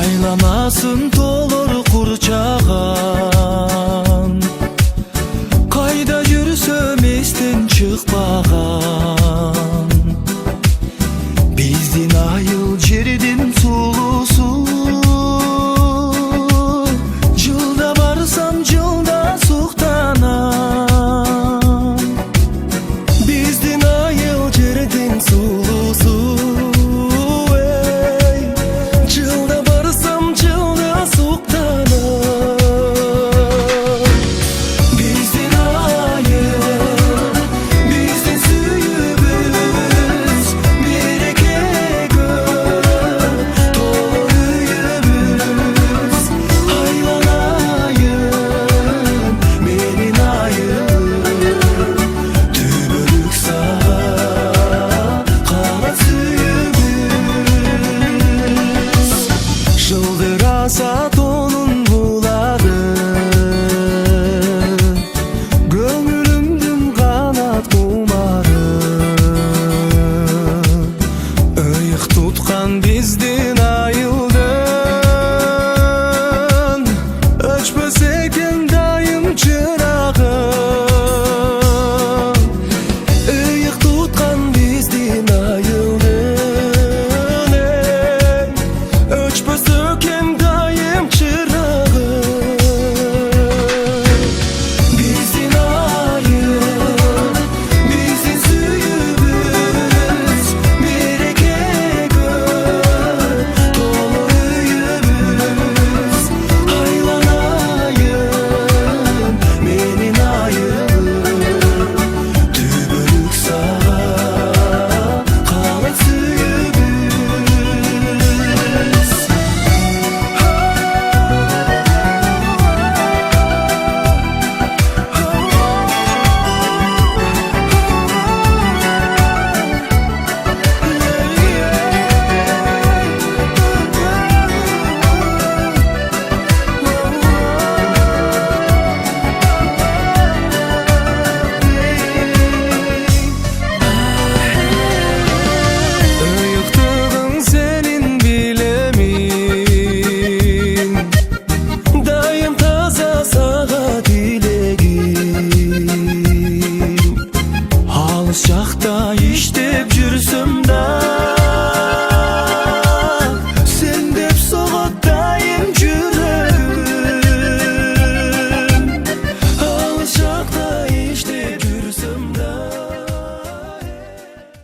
Айланасың толыр құрчаған, қайда жүрсем естен шықпаған. Бізден айыл жерден сұлусу, жылда барсам жылда суқтанам. Бізден айыл жерден сұлусу, жылда барсам жылда суқтанам. Бізден айыл, бізден сүйібіз, берекеге толы үйіміз. Айланайын, менің айым, түбірік саған қала сүйіміз. Жылдыраса тонын бұлады, көңілімдің қанат құмары. Иық тұтқан бізден айылдың, өшпес екен дайым чырағым. Иық тұтқан бізден айылдың, өшпес екен дайым чырағым. Бізден айыл, бізден сүйібіз, берекеге толы үйіміз. Айланайын, менің айым, түбірік саған қала сүйіміз. Иықтығың сенің білемін, дайым таза саға тілегім. Алыс жақта еш